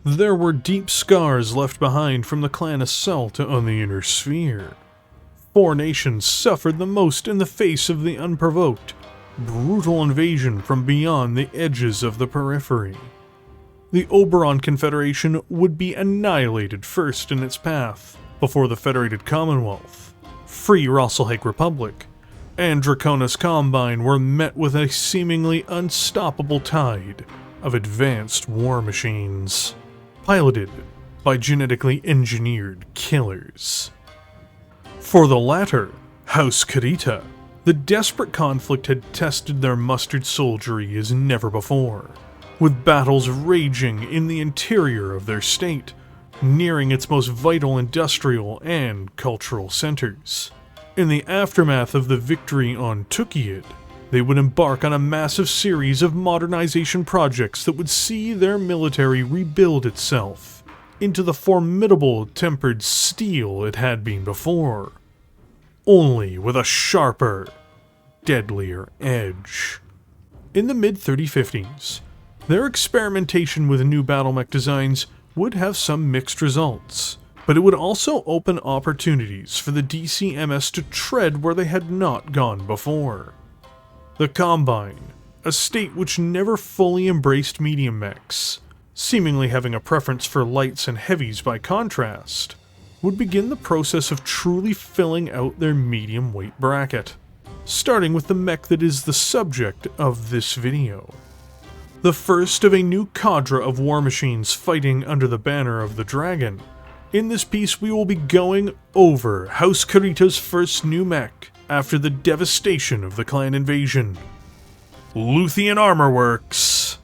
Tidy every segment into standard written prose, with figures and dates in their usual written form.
There were deep scars left behind from the clan assault on the Inner Sphere. 4 nations suffered the most in the face of the unprovoked, brutal invasion from beyond the edges of the periphery. The Oberon Confederation would be annihilated first in its path, before the Federated Commonwealth, Free Rasalhague Republic, and Draconis Combine were met with a seemingly unstoppable tide of advanced war machines, piloted by genetically engineered killers. For the latter, House Kurita, the desperate conflict had tested their mustered soldiery as never before, with battles raging in the interior of their state, nearing its most vital industrial and cultural centers. In the aftermath of the victory on Tukiad, they would embark on a massive series of modernization projects that would see their military rebuild itself into the formidable tempered steel it had been before, only with a sharper, deadlier edge. In the mid-3050s, their experimentation with new battle mech designs would have some mixed results, but it would also open opportunities for the DCMS to tread where they had not gone before. The Combine, a state which never fully embraced medium mechs, seemingly having a preference for lights and heavies by contrast, would begin the process of truly filling out their medium weight bracket, starting with the mech that is the subject of this video. The first of a new cadre of war machines fighting under the banner of the Dragon. In this piece we will be going over House Kurita's first new mech after the devastation of the clan invasion. Luthien Armor Works,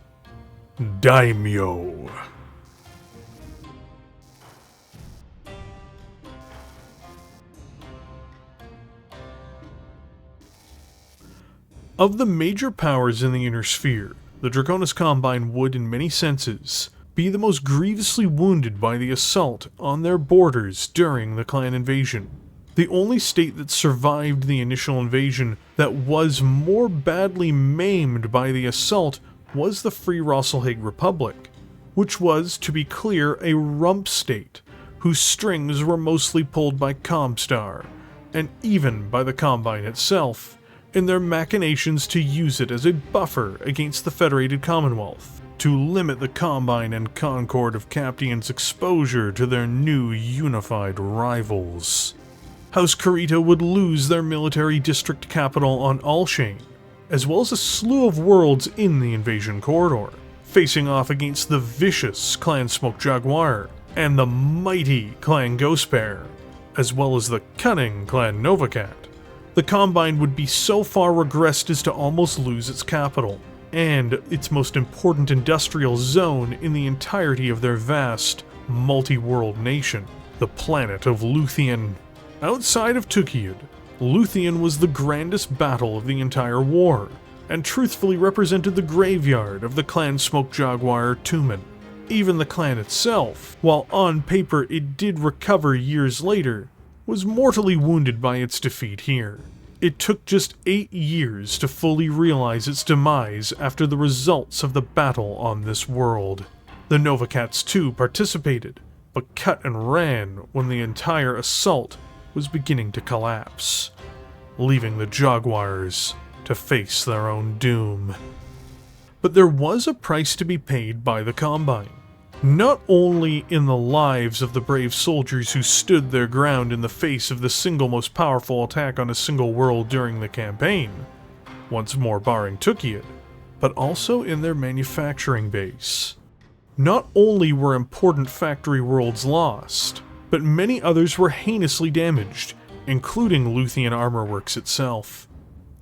Daimyo. Of the major powers in the Inner Sphere, the Draconis Combine would, in many senses, be the most grievously wounded by the assault on their borders during the clan invasion. The only state that survived the initial invasion that was more badly maimed by the assault was the Free Rasalhague Republic, which was, to be clear, a rump state, whose strings were mostly pulled by Comstar, and even by the Combine itself, in their machinations to use it as a buffer against the Federated Commonwealth, to limit the Combine and Concord of Captian's exposure to their new unified rivals. House Kurita would lose their military district capital on Alshane, as well as a slew of worlds in the invasion corridor, facing off against the vicious Clan Smoke Jaguar and the mighty Clan Ghostbear, as well as the cunning Clan Novacat. The Combine would be so far regressed as to almost lose its capital, and its most important industrial zone in the entirety of their vast, multi-world nation, the planet of Luthien. Outside of Tukiad, Luthien was the grandest battle of the entire war, and truthfully represented the graveyard of the Clan Smoke Jaguar Tumen. Even the clan itself, while on paper it did recover years later, was mortally wounded by its defeat here. It took just 8 years to fully realize its demise after the results of the battle on this world. The Novacats too participated, but cut and ran when the entire assault was beginning to collapse, leaving the Jaguars to face their own doom. But there was a price to be paid by the Combine. Not only in the lives of the brave soldiers who stood their ground in the face of the single most powerful attack on a single world during the campaign, once more barring Tukiad, but also in their manufacturing base. Not only were important factory worlds lost, but many others were heinously damaged, including Luthien Armor Works itself.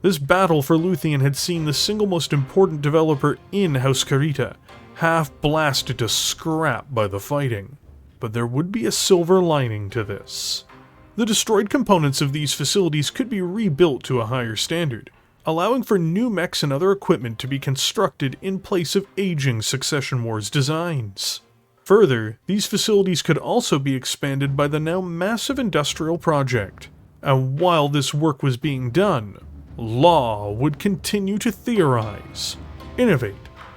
This battle for Luthien had seen the single most important developer in House Kurita half blasted to scrap by the fighting, but there would be a silver lining to this. The destroyed components of these facilities could be rebuilt to a higher standard, allowing for new mechs and other equipment to be constructed in place of aging Succession Wars designs. Further, these facilities could also be expanded by the now massive industrial project, and while this work was being done, Law would continue to theorize, innovate,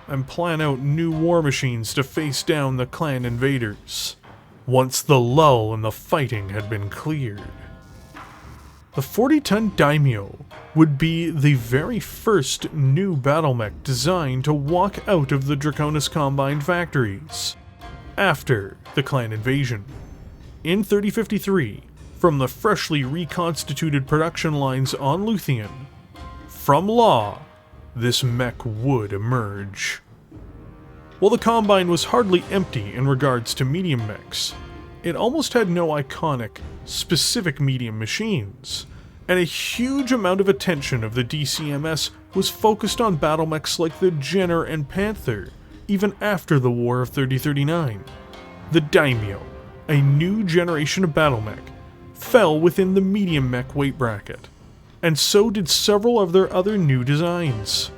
and plan out new war machines to face down the clan invaders, once the lull in the fighting had been cleared. The 40-ton Daimyo would be the very first new battle mech designed to walk out of the Draconis Combine factories after the clan invasion. In 3053, from the freshly reconstituted production lines on Luthien, from Law, this mech would emerge. While the Combine was hardly empty in regards to medium mechs, it almost had no iconic, specific medium machines, and a huge amount of attention of the DCMS was focused on battle mechs like the Jenner and Panther, even after the War of 3039. The Daimyo, a new generation of battle mech, fell within the medium mech weight bracket, and so did several of their other new designs.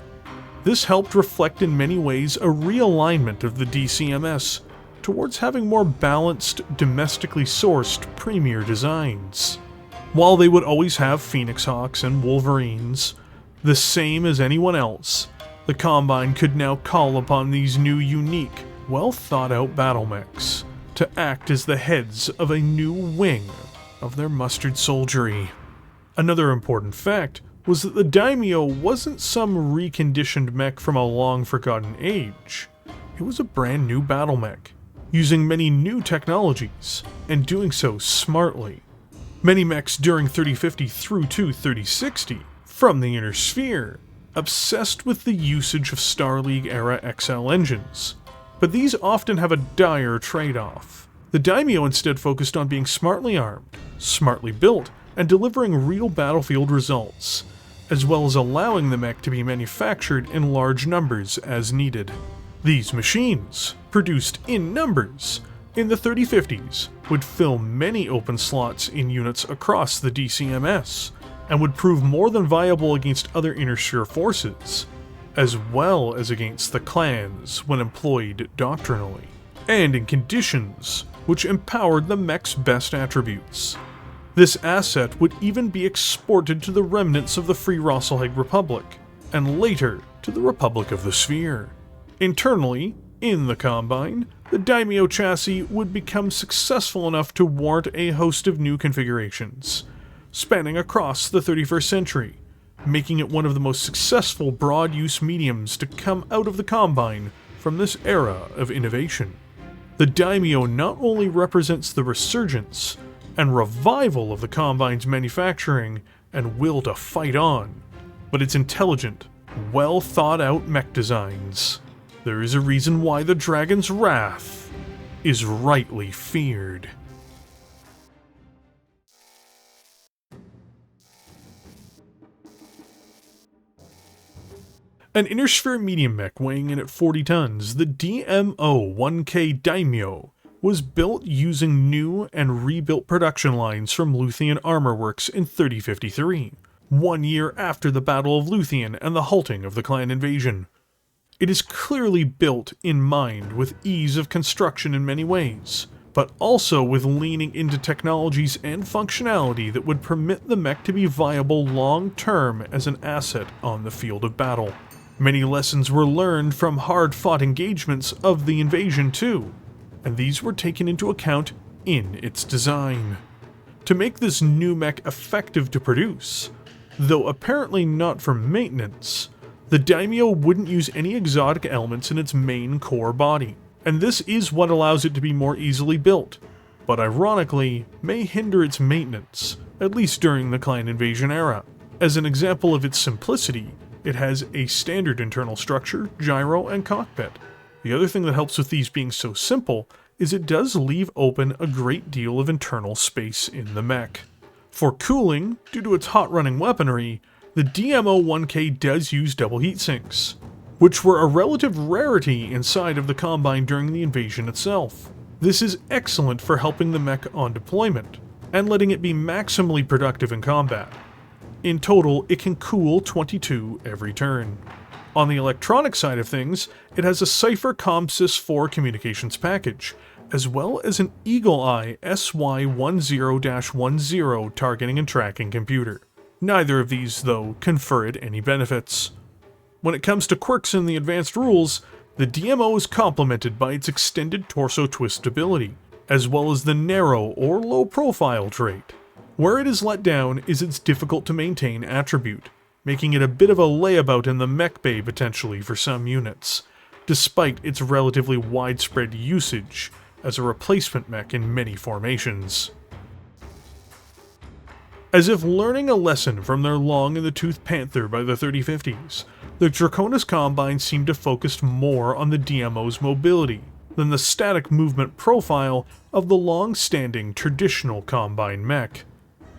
This helped reflect in many ways a realignment of the DCMS towards having more balanced, domestically sourced premier designs. While they would always have Phoenix Hawks and Wolverines, the same as anyone else, the Combine could now call upon these new unique, well thought out battle mechs to act as the heads of a new wing of their Mustered Soldiery. Another important fact was that the Daimyo wasn't some reconditioned mech from a long-forgotten age. It was a brand new battle mech, using many new technologies, and doing so smartly. Many mechs during 3050 through to 3060, from the Inner Sphere, obsessed with the usage of Star League-era XL engines, but these often have a dire trade-off. The Daimyo instead focused on being smartly armed, smartly built, and delivering real battlefield results, as well as allowing the mech to be manufactured in large numbers as needed. These machines, produced in numbers, in the 3050s, would fill many open slots in units across the DCMS, and would prove more than viable against other Inner Sphere forces, as well as against the clans when employed doctrinally, and in conditions which empowered the mech's best attributes. This asset would even be exported to the remnants of the Free Rasalhague Republic, and later to the Republic of the Sphere. Internally, in the Combine, the Daimyo chassis would become successful enough to warrant a host of new configurations, spanning across the 31st century, making it one of the most successful broad-use mediums to come out of the Combine from this era of innovation. The Daimyo not only represents the resurgence and revival of the Combine's manufacturing and will to fight on, but its intelligent, well-thought-out mech designs. There is a reason why the Dragon's Wrath is rightly feared. An Inner Sphere medium mech weighing in at 40 tons, the DMO-1K Daimyo was built using new and rebuilt production lines from Luthien Armor Works in 3053, 1 year after the Battle of Luthien and the halting of the clan invasion. It is clearly built in mind with ease of construction in many ways, but also with leaning into technologies and functionality that would permit the mech to be viable long-term as an asset on the field of battle. Many lessons were learned from hard-fought engagements of the invasion too, and these were taken into account in its design. To make this new mech effective to produce, though apparently not for maintenance, the Daimyo wouldn't use any exotic elements in its main core body, and this is what allows it to be more easily built, but ironically may hinder its maintenance, at least during the clan invasion era. As an example of its simplicity, it has a standard internal structure, gyro, and cockpit. The other thing that helps with these being so simple is it does leave open a great deal of internal space in the mech. For cooling, due to its hot-running weaponry, the DMO-1K does use double heat sinks, which were a relative rarity inside of the Combine during the invasion itself. This is excellent for helping the mech on deployment, and letting it be maximally productive in combat. In total, it can cool 22 every turn. On the electronic side of things, it has a Cypher ComSys 4 communications package, as well as an Eagle Eye SY10-10 targeting and tracking computer. Neither of these, though, confer it any benefits. When it comes to quirks in the advanced rules, The DMO is complemented by its extended torso twist ability, as well as the narrow or low profile trait. Where it is let down is its difficult to maintain attribute, making it a bit of a layabout in the mech bay potentially for some units, despite its relatively widespread usage as a replacement mech in many formations. As if learning a lesson from their long-in-the-tooth panther by the 3050s, the Draconis Combine seemed to focus more on the DMO's mobility than the static movement profile of the long-standing traditional Combine mech.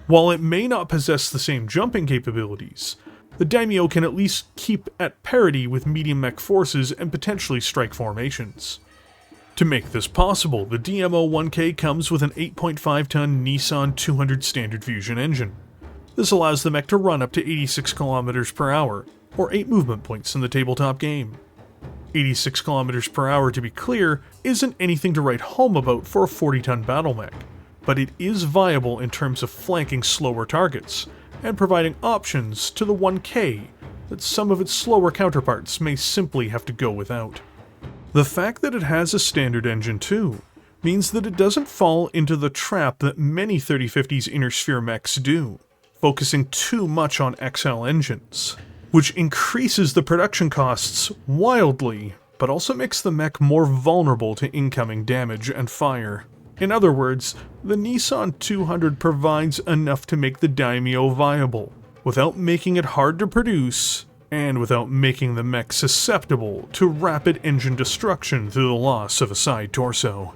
While it may not possess the same jumping capabilities, the Daimyo can at least keep at parity with medium mech forces and potentially strike formations. To make this possible, the DMO 1K comes with an 8.5-ton Nissan 200 standard fusion engine. This allows the mech to run up to 86 km per hour, or 8 movement points in the tabletop game. 86 km per hour, to be clear, isn't anything to write home about for a 40-ton battle mech, but it is viable in terms of flanking slower targets, and providing options to the 1K that some of its slower counterparts may simply have to go without. The fact that it has a standard engine too means that it doesn't fall into the trap that many 3050s inner sphere mechs do, focusing too much on XL engines, which increases the production costs wildly, but also makes the mech more vulnerable to incoming damage and fire. In other words, the Nissan 200 provides enough to make the Daimyo viable, without making it hard to produce, and without making the mech susceptible to rapid engine destruction through the loss of a side torso.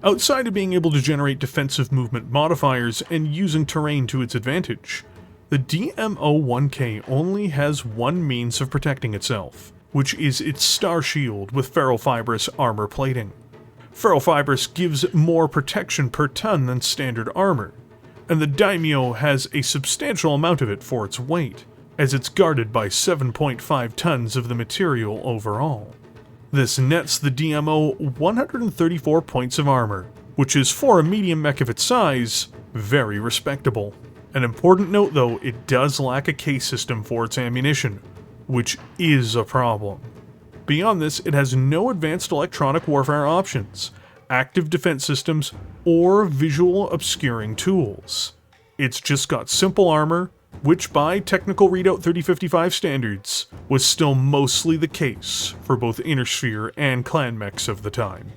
Outside of being able to generate defensive movement modifiers and using terrain to its advantage, the DMO-1K only has one means of protecting itself, which is its star shield with ferrofibrous armor plating. Ferrofibrous gives more protection per ton than standard armor, and the Daimyo has a substantial amount of it for its weight, as it's guarded by 7.5 tons of the material overall. This nets the DMO 134 points of armor, which is, for a medium mech of its size, very respectable. An important note though, it does lack a case system for its ammunition, which is a problem. Beyond this, it has no advanced electronic warfare options, active defense systems, or visual obscuring tools. It's just got simple armor, which by technical readout 3055 standards was still mostly the case for both Inner Sphere and clan mechs of the time.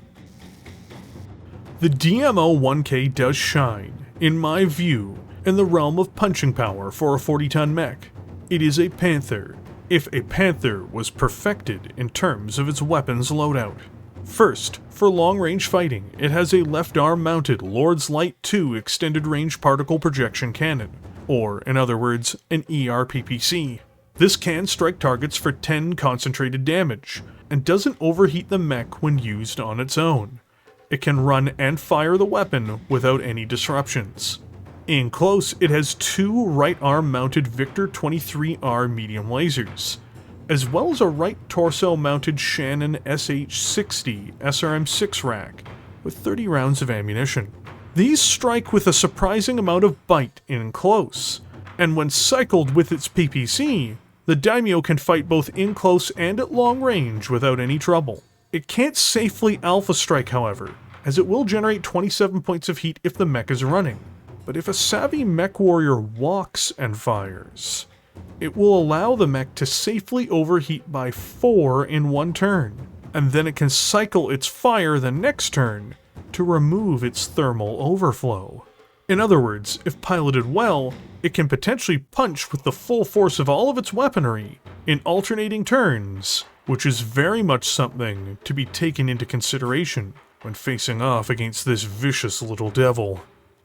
The DMO 1K does shine, in my view, in the realm of punching power for a 40-ton mech. It is a Panther, if a Panther was perfected in terms of its weapons loadout. First, for long-range fighting, it has a left-arm-mounted Lord's Light 2 extended-range particle projection cannon, or, in other words, an ERPPC. This can strike targets for 10 concentrated damage, and doesn't overheat the mech when used on its own. It can run and fire the weapon without any disruptions. In close, it has 2 right-arm-mounted Victor 23R medium lasers, as well as a right torso-mounted Shannon SH-60 SRM-6 rack with 30 rounds of ammunition. These strike with a surprising amount of bite in close, and when cycled with its PPC, the Daimyo can fight both in close and at long range without any trouble. It can't safely alpha strike, however, as it will generate 27 points of heat if the mech is running. But if a savvy mech warrior walks and fires, it will allow the mech to safely overheat by 4 in one turn, and then it can cycle its fire the next turn to remove its thermal overflow. In other words, if piloted well, it can potentially punch with the full force of all of its weaponry in alternating turns, which is very much something to be taken into consideration when facing off against this vicious little devil.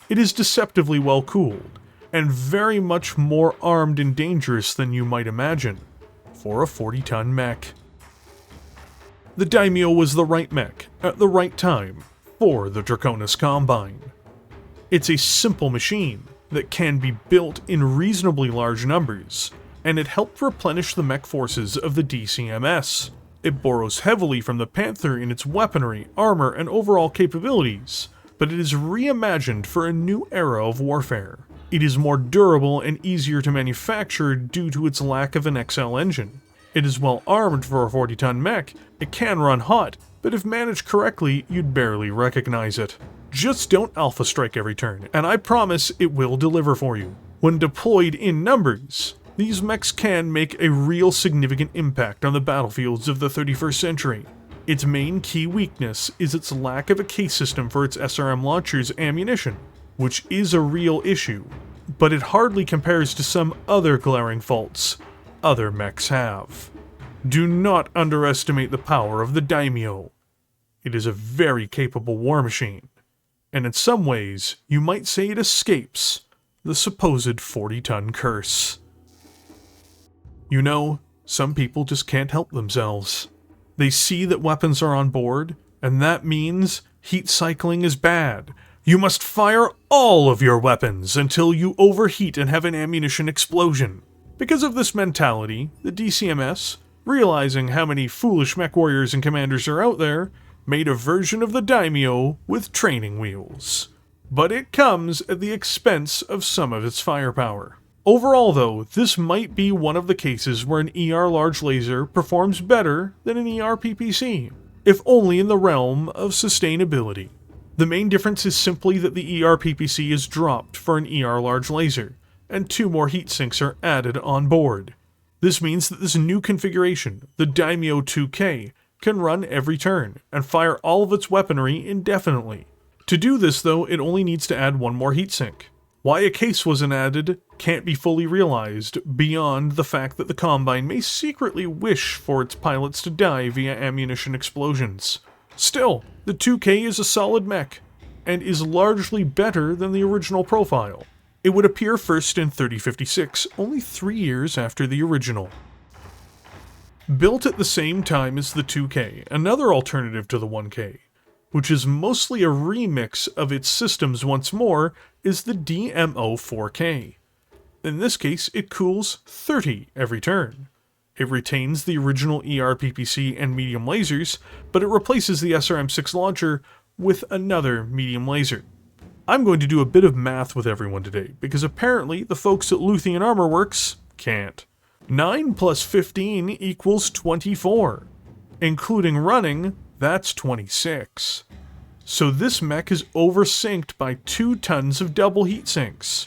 It is deceptively well cooled, and very much more armed and dangerous than you might imagine for a 40-ton mech. The Daimyo was the right mech at the right time for the Draconis Combine. It's a simple machine that can be built in reasonably large numbers, and it helped replenish the mech forces of the DCMS. It borrows heavily from the Panther in its weaponry, armor, and overall capabilities, but it is reimagined for a new era of warfare. It is more durable and easier to manufacture due to its lack of an XL engine. It is well armed for a 40-ton mech, it can run hot, but if managed correctly, you'd barely recognize it. Just don't alpha strike every turn, and I promise it will deliver for you. When deployed in numbers, these mechs can make a real significant impact on the battlefields of the 31st century. Its main key weakness is its lack of a case system for its SRM launcher's ammunition, which is a real issue, but it hardly compares to some other glaring faults other mechs have. Do not underestimate the power of the Daimyo. It is a very capable war machine, and in some ways, you might say it escapes the supposed 40-ton curse. You know, some people just can't help themselves. They see that weapons are on board, and that means heat cycling is bad. You must fire all of your weapons until you overheat and have an ammunition explosion. Because of this mentality, the DCMS, realizing how many foolish mech warriors and commanders are out there, made a version of the Daimyo with training wheels. But it comes at the expense of some of its firepower. Overall though, this might be one of the cases where an ER large laser performs better than an ER PPC, if only in the realm of sustainability. The main difference is simply that the ER PPC is dropped for an ER large laser, and 2 more heat sinks are added on board. This means that this new configuration, the Daimyo 2K, can run every turn, and fire all of its weaponry indefinitely. To do this though, it only needs to add 1 more heatsink. Why a case wasn't added can't be fully realized, beyond the fact that the Combine may secretly wish for its pilots to die via ammunition explosions. Still, the 2K is a solid mech, and is largely better than the original profile. It would appear first in 3056, only 3 years after the original. Built at the same time as the 2K, another alternative to the 1K, which is mostly a remix of its systems once more, is the DMO 4K. In this case, it cools 30 every turn. It retains the original ER PPC and medium lasers, but it replaces the SRM-6 launcher with another medium laser. I'm going to do a bit of math with everyone today, because apparently the folks at Luthien Armor Works can't. 9 plus 15 equals 24. Including running, that's 26. So this mech is oversynced by 2 tons of double heat sinks.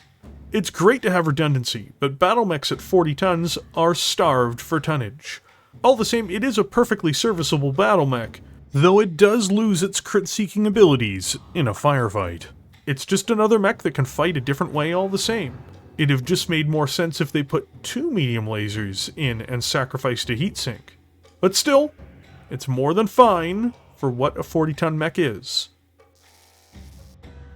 It's great to have redundancy, but battle mechs at 40 tons are starved for tonnage. All the same, it is a perfectly serviceable battle mech, though it does lose its crit-seeking abilities in a firefight. It's just another mech that can fight a different way all the same. It'd have just made more sense if they put 2 medium lasers in and sacrificed a heatsink. But still, it's more than fine for what a 40-ton mech is.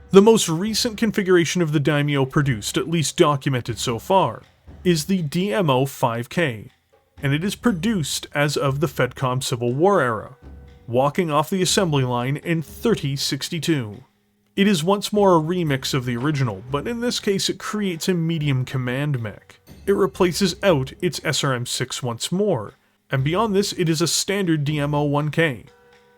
The most recent configuration of the Daimyo produced, at least documented so far, is the DMO 5K, and it is produced as of the FedCom Civil War era, walking off the assembly line in 3062. It is once more a remix of the original, but in this case it creates a medium command mech. It replaces out its SRM-6 once more, and beyond this it is a standard DMO 1K.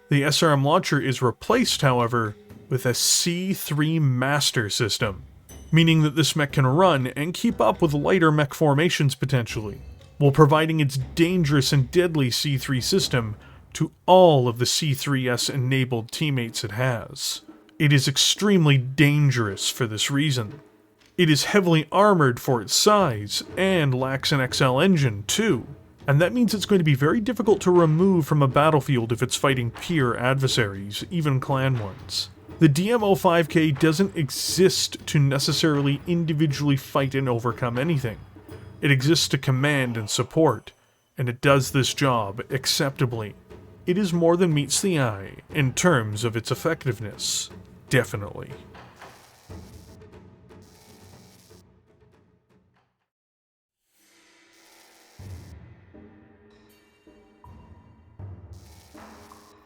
The SRM launcher is replaced, however, with a C3 Master system, meaning that this mech can run and keep up with lighter mech formations potentially, while providing its dangerous and deadly C3 system to all of the C3S-enabled teammates it has. It is extremely dangerous for this reason. It is heavily armored for its size, and lacks an XL engine too, and that means it's going to be very difficult to remove from a battlefield if it's fighting peer adversaries, even clan ones. The DMO 5K doesn't exist to necessarily individually fight and overcome anything. It exists to command and support, and it does this job acceptably. It is more than meets the eye in terms of its effectiveness. Definitely.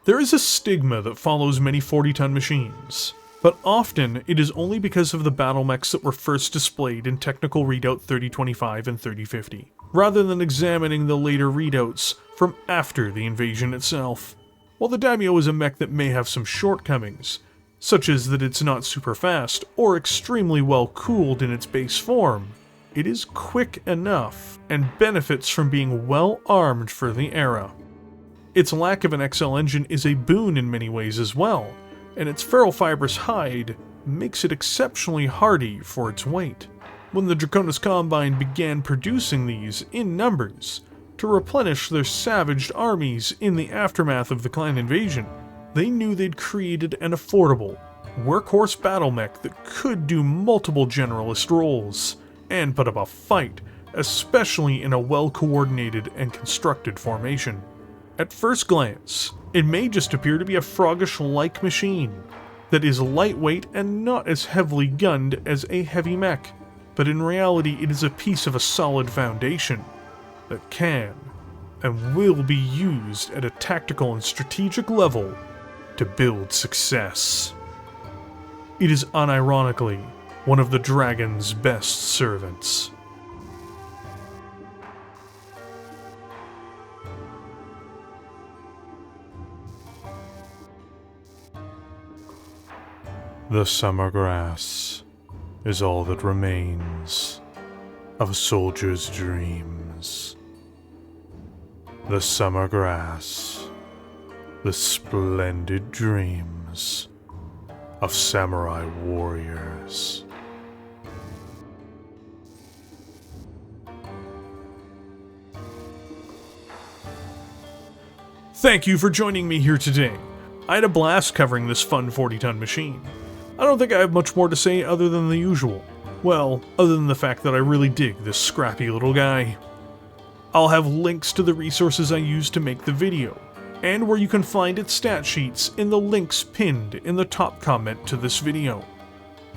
There is a stigma that follows many 40-ton machines, but often it is only because of the battle mechs that were first displayed in technical readout 3025 and 3050, rather than examining the later readouts from after the invasion itself. While the Daimyo is a mech that may have some shortcomings, such as that it's not super fast or extremely well cooled in its base form, it is quick enough and benefits from being well armed for the era. Its lack of an XL engine is a boon in many ways as well, and its ferrule fibrous hide makes it exceptionally hardy for its weight. When the Draconis Combine began producing these in numbers to replenish their savaged armies in the aftermath of the clan invasion, they knew they'd created an affordable, workhorse battle mech that could do multiple generalist roles and put up a fight, especially in a well-coordinated and constructed formation. At first glance, it may just appear to be a froggish-like machine that is lightweight and not as heavily gunned as a heavy mech, but in reality it is a piece of a solid foundation that can and will be used at a tactical and strategic level to build success. It is unironically one of the Dragon's best servants. The summer grass is all that remains of a soldier's dreams. The summer grass, the splendid dreams of samurai warriors. Thank you for joining me here today. I had a blast covering this fun 40-ton machine. I don't think I have much more to say other than the usual. Well, other than the fact that I really dig this scrappy little guy. I'll have links to the resources I used to make the video, and where you can find its stat sheets in the links pinned in the top comment to this video.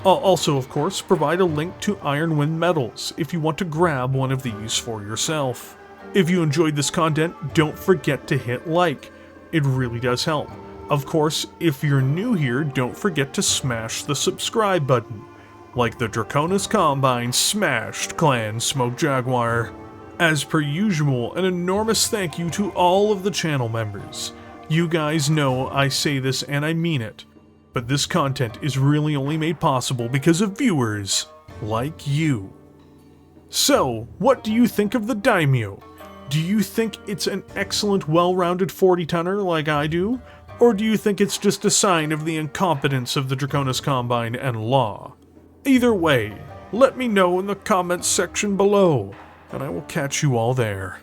I'll also, of course, provide a link to Iron Wind medals if you want to grab one of these for yourself. If you enjoyed this content, don't forget to hit like. It really does help. Of course, if you're new here, don't forget to smash the subscribe button, like the Draconis Combine smashed Clan Smoke Jaguar. As per usual, an enormous thank you to all of the channel members. You guys know I say this and I mean it, but this content is really only made possible because of viewers like you. So, what do you think of the Daimyo? Do you think it's an excellent, well-rounded 40-tonner like I do? Or do you think it's just a sign of the incompetence of the Draconis Combine and law? Either way, let me know in the comments section below, and I will catch you all there.